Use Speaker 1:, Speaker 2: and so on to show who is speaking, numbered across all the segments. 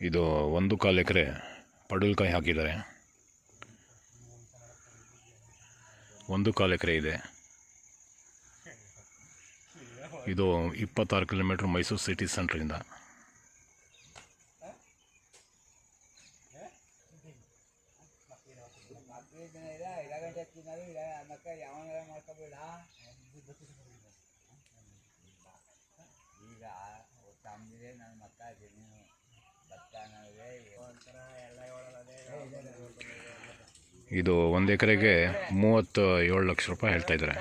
Speaker 1: ಇದು 1.25 ಎಕರೆ ಪಡವಲಕಾಯಿ ಹಾಕಿದ್ದಾರೆ. 1.25 ಎಕರೆ ಇದೆ. ಇದು 26 ಕಿಲೋಮೀಟ್ರ್ ಮೈಸೂರು ಸಿಟಿ ಸೆಂಟ್ರಿಂದ. ಇದು 1 ಎಕರೆಗೆ 37 ಲಕ್ಷ ರೂಪಾಯಿ ಹೇಳ್ತಾ ಇದ್ದಾರೆ.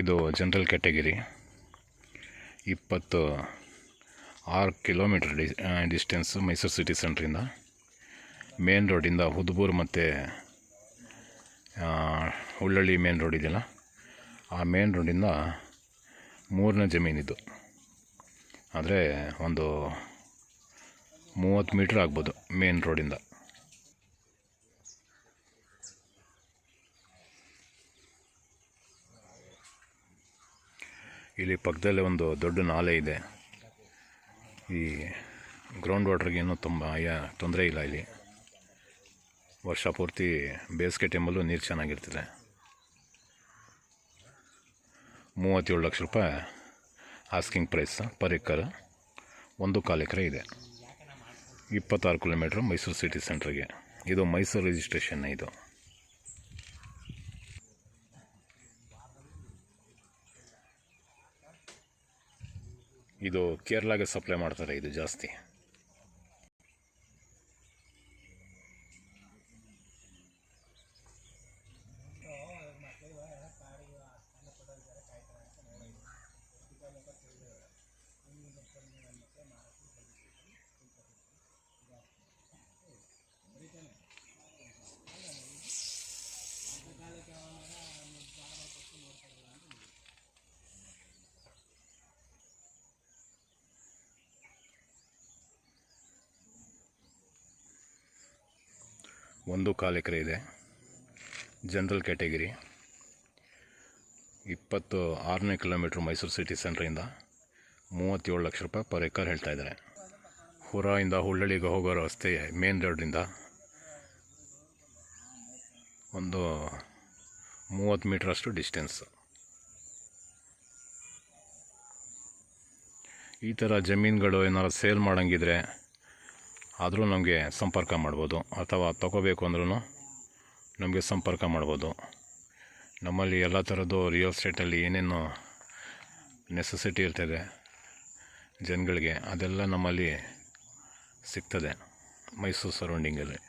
Speaker 1: ಇದು general category. 26 kilometre distance Mysuru city ಸೆಂಟ್ರಿಂದ. ಮೇನ್ ರೋಡಿಂದ ಹುದುಬೂರು ಮತ್ತು ಹುಳ್ಳಳ್ಳಿ ಮೇನ್ ರೋಡ್ ಇದೆಯಲ್ಲ, ಆ ಮೇನ್ ರೋಡಿಂದ 3ನೇ ಜಮೀನಿದು. ಆದರೆ ಒಂದು 30 ಮೀಟ್ರ್ ಆಗ್ಬೋದು ಮೇನ್ ರೋಡಿಂದ. ಇಲ್ಲಿ ಪಕ್ಕದಲ್ಲೇ ಒಂದು ದೊಡ್ಡ ನಾಲೆ ಇದೆ. ಈ ಗ್ರೌಂಡ್ ವಾಟ್ರಿಗೇನು ತುಂಬ ತೊಂದರೆ ಇಲ್ಲ. ಇಲ್ಲಿ ವರ್ಷ ಪೂರ್ತಿ ಬೇಸಿಗೆ ಟೈಮಲ್ಲೂ ನೀರು ಚೆನ್ನಾಗಿರ್ತದೆ. 37 ಲಕ್ಷ ರೂಪಾಯಿ ಆಸ್ಕಿಂಗ್ ಪ್ರೈಸ್ ಪರ್ ಎಕರ್. 1.25 ಎಕರೆ ಇದೆ. 26 ಕಿಲೋಮೀಟ್ರ್ ಮೈಸೂರು ಸಿಟಿ ಸೆಂಟ್ರಿಗೆ. ಇದು ಮೈಸೂರು ರಿಜಿಸ್ಟ್ರೇಷನ್. ಇದು ಕೇರಳಗೆ ಸಪ್ಲೈ ಮಾಡ್ತಾರೆ. ಇದು ಜಾಸ್ತಿ. ಒಂದು 1.25 ಎಕರೆ ಇದೆ. General category. 26ನೇ ಕಿಲೋಮೀಟ್ರ್ ಮೈಸೂರು ಸಿಟಿ ಸೆಂಟ್ರಿಂದ. 37 ಲಕ್ಷ ರೂಪಾಯಿ ಪರ್ ಎಕರ್ ಹೇಳ್ತಾ ಇದ್ದಾರೆ. ಹುರಾಯಿಂದ ಹುಳ್ಳಳ್ಳಿಗೆ ಹೋಗೋ ರಸ್ತೆ ಮೇನ್ ರೋಡಿಂದ ಒಂದು 30 ಮೀಟ್ರಷ್ಟು ಡಿಸ್ಟೆನ್ಸ್. ಈ ಥರ ಜಮೀನುಗಳು ಏನಾದ್ರು ಸೇಲ್ ಮಾಡೋಂಗಿದ್ರೆ ಆದರೂ ನಮಗೆ ಸಂಪರ್ಕ ಮಾಡ್ಬೋದು, ಅಥವಾ ತಗೋಬೇಕು ಅಂದ್ರೂ ನಮಗೆ ಸಂಪರ್ಕ ಮಾಡ್ಬೋದು. ನಮ್ಮಲ್ಲಿ ಎಲ್ಲ ಥರದ್ದು ರಿಯಲ್ ಎಸ್ಟೇಟಲ್ಲಿ ಏನೇನು ನೆಸೆಸಿಟಿ ಇರ್ತದೆ ಜನಗಳಿಗೆ, ಅದೆಲ್ಲ ನಮ್ಮಲ್ಲಿ ಸಿಗ್ತದೆ ಮೈಸೂರು ಸರೌಂಡಿಂಗಲ್ಲಿ.